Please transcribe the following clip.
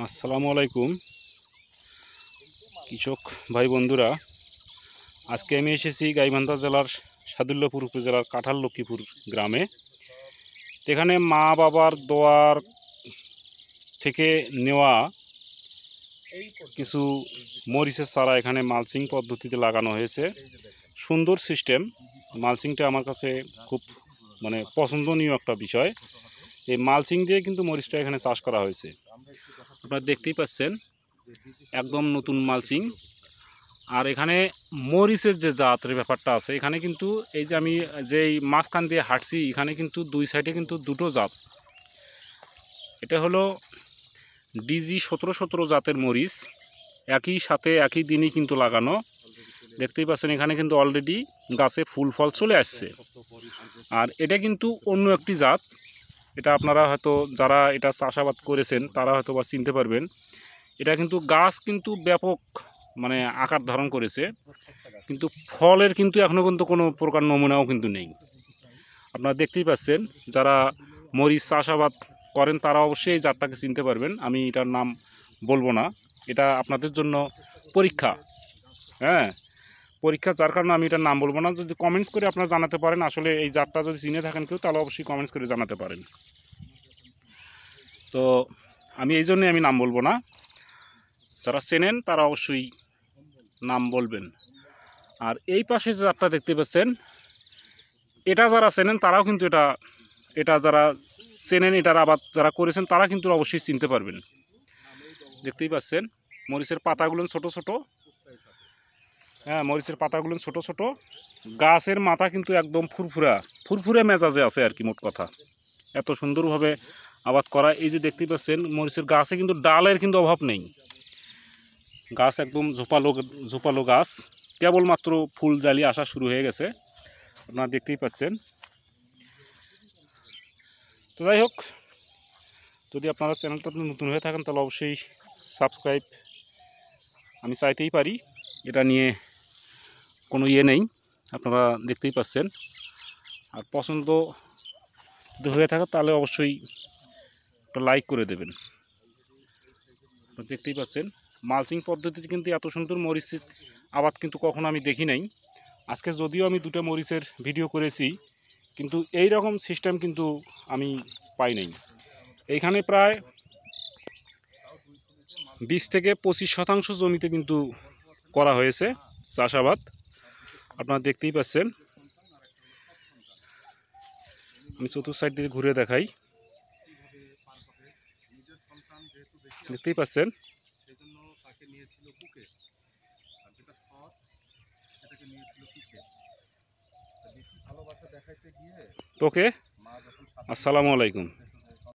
আসসালামু আলাইকুম কৃষক ভাই বন্ধুরা। আজকে আমি এসেছি গাইবান্ধা জেলার সাদুল্যপুর উপজেলার কাঁঠাল লক্ষ্মীপুর গ্রামে। এখানে মা বাবার দোয়ার থেকে নেওয়া কিছু মরিচের চারা এখানে মালচিং পদ্ধতিতে লাগানো হয়েছে। সুন্দর সিস্টেম। মালচিংটা আমার কাছে খুব পছন্দনীয় একটা বিষয়। এই মালচিং দিয়ে কিন্তু মরিচটা এখানে চাষ করা হয়েছে। আপনারা দেখতেই পাচ্ছেন একদম নতুন মালচিং। আর এখানে মরিচের যে জাতের ব্যাপারটা আছে, এখানে কিন্তু এই যে আমি যেই মাঝখান দিয়ে হাঁটছি, এখানে কিন্তু দুই সাইডে কিন্তু দুটো জাত। এটা হলো ডিজি 1717 জাতের মরিচ, একই সাথে একই দিনই কিন্তু লাগানো। দেখতেই পাচ্ছেন এখানে কিন্তু অলরেডি গাছে ফুল ফল চলে আসছে। আর এটা কিন্তু অন্য একটি জাত। এটা আপনারা হয়তো যারা এটা চাষাবাদ করেছেন তারা হয়তো বা চিনতে পারবেন। এটা কিন্তু গাছ কিন্তু ব্যাপক আকার ধারণ করেছে, কিন্তু ফলের কিন্তু এখনও পর্যন্ত কোনো প্রকার নমুনাও কিন্তু নেই। আপনারা দেখতেই পাচ্ছেন যারা মরিচ চাষাবাদ করেন তারা অবশ্যই এই জাতটাকে চিনতে পারবেন। আমি এটার নাম বলবো না, এটা আপনাদের জন্য পরীক্ষা। পরীক্ষা, যার কারণে আমি এটার নাম বলবো না। যদি কমেন্টস করে আপনারা জানাতে পারেন আসলে এই জাতটা যদি চিনে থাকেন কেউ, তাহলে অবশ্যই কমেন্টস করে জানাতে পারেন। তো আমি এই জন্যই আমি নাম বলবো না। যারা চেনেন তারা অবশ্যই নাম বলবেন। আর এই পাশে যে জাতটা দেখতে পাচ্ছেন, এটা যারা চেনেন তারাও কিন্তু এটা যারা চেনেন, এটার আবাদ যারা করেছেন তারা কিন্তু অবশ্যই চিনতে পারবেন। দেখতেই পাচ্ছেন মরিচের পাতাগুলো ছোট ছোট। মরিচের পাতাগুলো ছোট ছোট। গাছের মাথা কিন্তু একদম ফুরফুরে মেজাজে আছে আর কি, মোট কথা। এত সুন্দরভাবে আবাদ করা। এই যে দেখতেই পাচ্ছেন মরিচের গাছে কিন্তু ডালের কিন্তু অভাব নেই। গাছ একদম ঝোপালো গাছ, কেবলমাত্র ফুল জালি আসা শুরু হয়ে গেছে, আপনারা দেখতেই পাচ্ছেন। তো যাই হোক, যদি আপনারা চ্যানেলটা নতুন হয়ে থাকেন তাহলে অবশ্যই সাবস্ক্রাইব আমি চাইতেই পারি, এটা নিয়ে কোনো নেই। আপনারা দেখতেই পাচ্ছেন। আর পছন্দ যদি হয়ে থাকে তাহলে অবশ্যই একটা লাইক করে দেবেন। দেখতেই পাচ্ছেন মালচিং পদ্ধতিতে কিন্তু এত সুন্দর মরিচ আবাদ কিন্তু কখনো আমি দেখি নাই। আজকে যদিও আমি দুটো মরিচের ভিডিও করেছি, কিন্তু এই রকম সিস্টেম কিন্তু আমি পাই নাই। এইখানে প্রায় 20 থেকে 25% জমিতে কিন্তু করা হয়েছে চাষাবাদ। আপনারা দেখতেই পাচ্ছেন। আমি চতুর্থ সাইড দিয়ে ঘুরে দেখাই। দেখতেই পাচ্ছেন। তোকে আসসালামু আলাইকুম।